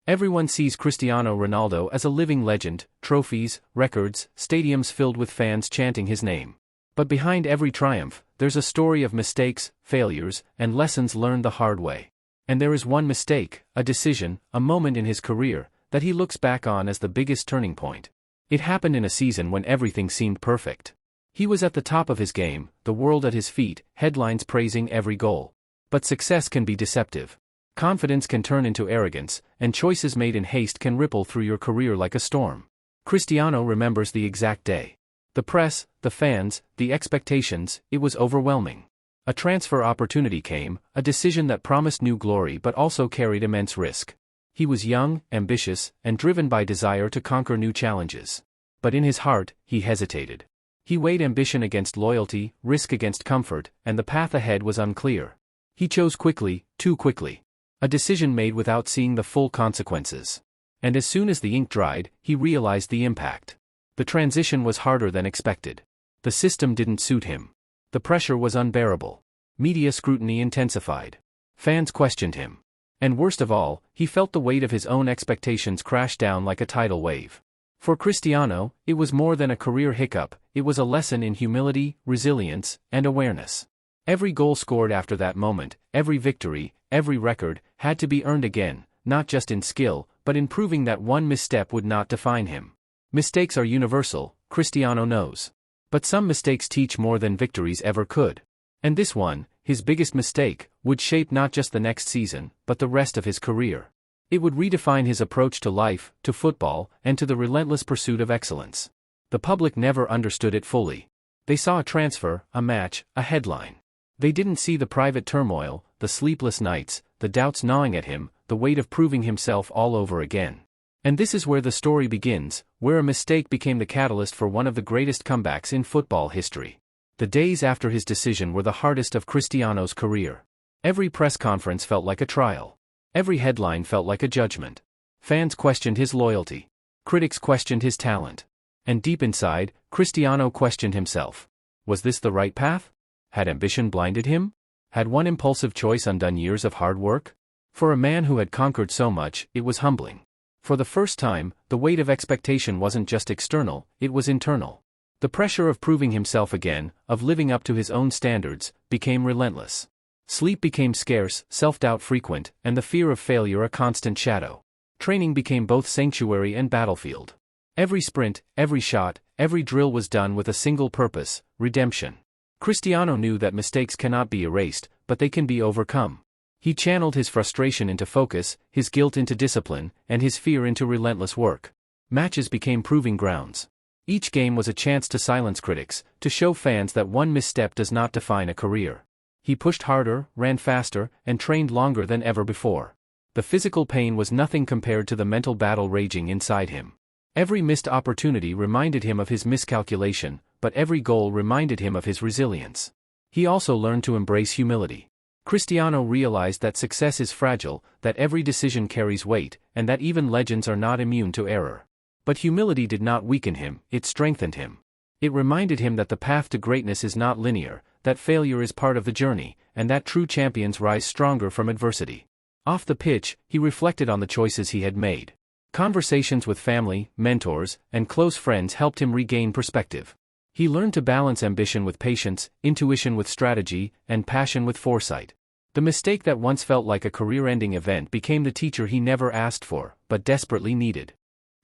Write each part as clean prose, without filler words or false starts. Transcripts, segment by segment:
Everyone sees Cristiano Ronaldo as a living legend, trophies, records, stadiums filled with fans chanting his name. But behind every triumph, there's a story of mistakes, failures, and lessons learned the hard way. And there is one mistake, a decision, a moment in his career, that he looks back on as the biggest turning point. It happened in a season when everything seemed perfect. He was at the top of his game, the world at his feet, headlines praising every goal. But success can be deceptive. Confidence can turn into arrogance, and choices made in haste can ripple through your career like a storm. Cristiano remembers the exact day. The press, the fans, the expectations, it was overwhelming. A transfer opportunity came, a decision that promised new glory but also carried immense risk. He was young, ambitious, and driven by desire to conquer new challenges. But in his heart, he hesitated. He weighed ambition against loyalty, risk against comfort, and the path ahead was unclear. He chose quickly, too quickly. A decision made without seeing the full consequences. And as soon as the ink dried, he realized the impact. The transition was harder than expected. The system didn't suit him. The pressure was unbearable. Media scrutiny intensified. Fans questioned him. And worst of all, he felt the weight of his own expectations crash down like a tidal wave. For Cristiano, it was more than a career hiccup, it was a lesson in humility, resilience, and awareness. Every goal scored after that moment, every victory, every record, had to be earned again, not just in skill, but in proving that one misstep would not define him. Mistakes are universal, Cristiano knows. But some mistakes teach more than victories ever could. And this one, his biggest mistake, would shape not just the next season, but the rest of his career. It would redefine his approach to life, to football, and to the relentless pursuit of excellence. The public never understood it fully. They saw a transfer, a match, a headline. They didn't see the private turmoil, the sleepless nights, the doubts gnawing at him, the weight of proving himself all over again. And this is where the story begins, where a mistake became the catalyst for one of the greatest comebacks in football history. The days after his decision were the hardest of Cristiano's career. Every press conference felt like a trial. Every headline felt like a judgment. Fans questioned his loyalty. Critics questioned his talent. And deep inside, Cristiano questioned himself. Was this the right path? Had ambition blinded him? Had one impulsive choice undone years of hard work? For a man who had conquered so much, it was humbling. For the first time, the weight of expectation wasn't just external, it was internal. The pressure of proving himself again, of living up to his own standards, became relentless. Sleep became scarce, self-doubt frequent, and the fear of failure a constant shadow. Training became both sanctuary and battlefield. Every sprint, every shot, every drill was done with a single purpose: redemption. Cristiano knew that mistakes cannot be erased, but they can be overcome. He channeled his frustration into focus, his guilt into discipline, and his fear into relentless work. Matches became proving grounds. Each game was a chance to silence critics, to show fans that one misstep does not define a career. He pushed harder, ran faster, and trained longer than ever before. The physical pain was nothing compared to the mental battle raging inside him. Every missed opportunity reminded him of his miscalculation, but every goal reminded him of his resilience. He also learned to embrace humility. Cristiano realized that success is fragile, that every decision carries weight, and that even legends are not immune to error. But humility did not weaken him, it strengthened him. It reminded him that the path to greatness is not linear, that failure is part of the journey, and that true champions rise stronger from adversity. Off the pitch, he reflected on the choices he had made. Conversations with family, mentors, and close friends helped him regain perspective. He learned to balance ambition with patience, intuition with strategy, and passion with foresight. The mistake that once felt like a career-ending event became the teacher he never asked for, but desperately needed.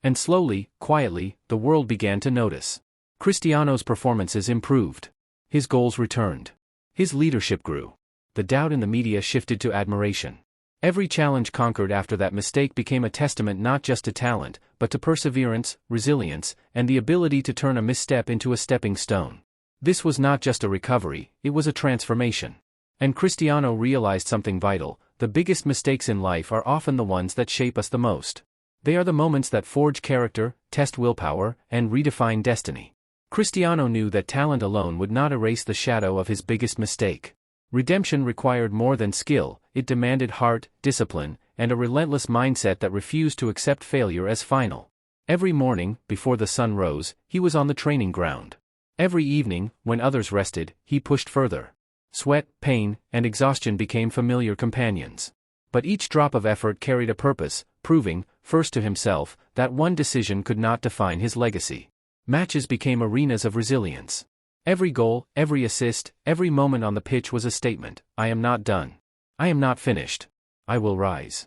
And slowly, quietly, the world began to notice. Cristiano's performances improved. His goals returned. His leadership grew. The doubt in the media shifted to admiration. Every challenge conquered after that mistake became a testament not just to talent, but to perseverance, resilience, and the ability to turn a misstep into a stepping stone. This was not just a recovery, it was a transformation. And Cristiano realized something vital: the biggest mistakes in life are often the ones that shape us the most. They are the moments that forge character, test willpower, and redefine destiny. Cristiano knew that talent alone would not erase the shadow of his biggest mistake. Redemption required more than skill, it demanded heart, discipline, and a relentless mindset that refused to accept failure as final. Every morning, before the sun rose, he was on the training ground. Every evening, when others rested, he pushed further. Sweat, pain, and exhaustion became familiar companions. But each drop of effort carried a purpose, proving, first to himself, that one decision could not define his legacy. Matches became arenas of resilience. Every goal, every assist, every moment on the pitch was a statement: I am not done. I am not finished. I will rise.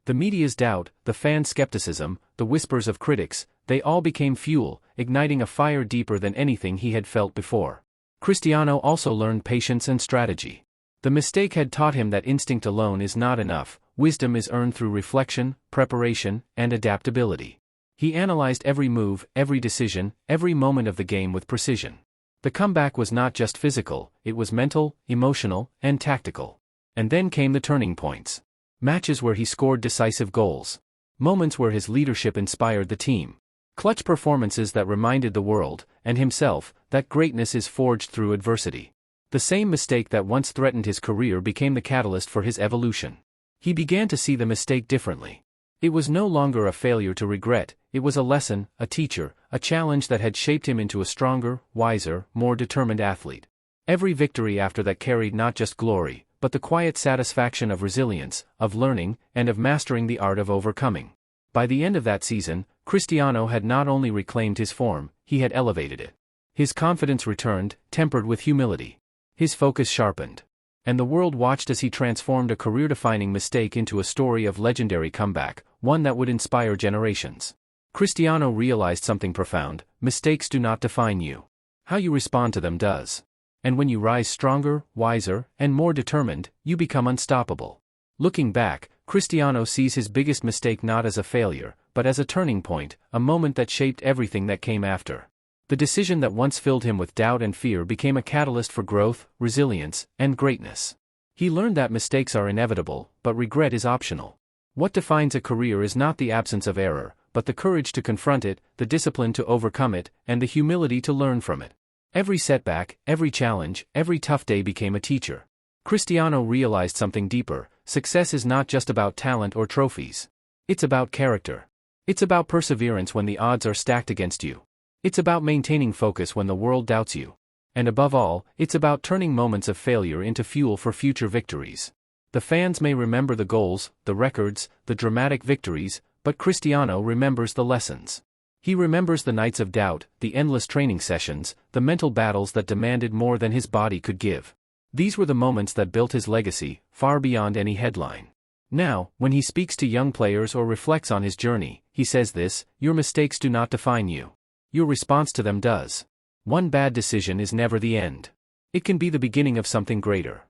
The media's doubt, the fans' skepticism, the whispers of critics, they all became fuel, igniting a fire deeper than anything he had felt before. Cristiano also learned patience and strategy. The mistake had taught him that instinct alone is not enough. Wisdom is earned through reflection, preparation, and adaptability. He analyzed every move, every decision, every moment of the game with precision. The comeback was not just physical, it was mental, emotional, and tactical. And then came the turning points. Matches where he scored decisive goals. Moments where his leadership inspired the team. Clutch performances that reminded the world, and himself, that greatness is forged through adversity. The same mistake that once threatened his career became the catalyst for his evolution. He began to see the mistake differently. It was no longer a failure to regret, it was a lesson, a teacher, a challenge that had shaped him into a stronger, wiser, more determined athlete. Every victory after that carried not just glory, but the quiet satisfaction of resilience, of learning, and of mastering the art of overcoming. By the end of that season, Cristiano had not only reclaimed his form, he had elevated it. His confidence returned, tempered with humility. His focus sharpened. And the world watched as he transformed a career-defining mistake into a story of legendary comeback, one that would inspire generations. Cristiano realized something profound: mistakes do not define you. How you respond to them does. And when you rise stronger, wiser, and more determined, you become unstoppable. Looking back, Cristiano sees his biggest mistake not as a failure, but as a turning point, a moment that shaped everything that came after. The decision that once filled him with doubt and fear became a catalyst for growth, resilience, and greatness. He learned that mistakes are inevitable, but regret is optional. What defines a career is not the absence of error, but the courage to confront it, the discipline to overcome it, and the humility to learn from it. Every setback, every challenge, every tough day became a teacher. Cristiano realized something deeper: success is not just about talent or trophies. It's about character. It's about perseverance when the odds are stacked against you. It's about maintaining focus when the world doubts you. And above all, it's about turning moments of failure into fuel for future victories. The fans may remember the goals, the records, the dramatic victories, but Cristiano remembers the lessons. He remembers the nights of doubt, the endless training sessions, the mental battles that demanded more than his body could give. These were the moments that built his legacy, far beyond any headline. Now, when he speaks to young players or reflects on his journey, he says this: your mistakes do not define you. Your response to them does. One bad decision is never the end. It can be the beginning of something greater.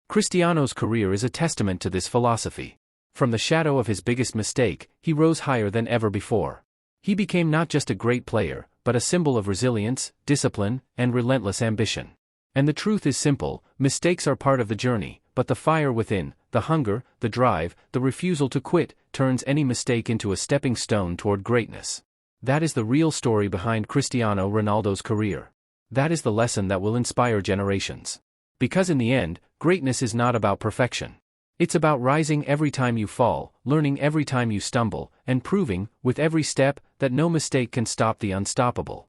Cristiano's career is a testament to this philosophy. From the shadow of his biggest mistake, he rose higher than ever before. He became not just a great player, but a symbol of resilience, discipline, and relentless ambition. And the truth is simple: mistakes are part of the journey, but the fire within, the hunger, the drive, the refusal to quit, turns any mistake into a stepping stone toward greatness. That is the real story behind Cristiano Ronaldo's career. That is the lesson that will inspire generations. Because in the end, greatness is not about perfection. It's about rising every time you fall, learning every time you stumble, and proving, with every step, that no mistake can stop the unstoppable.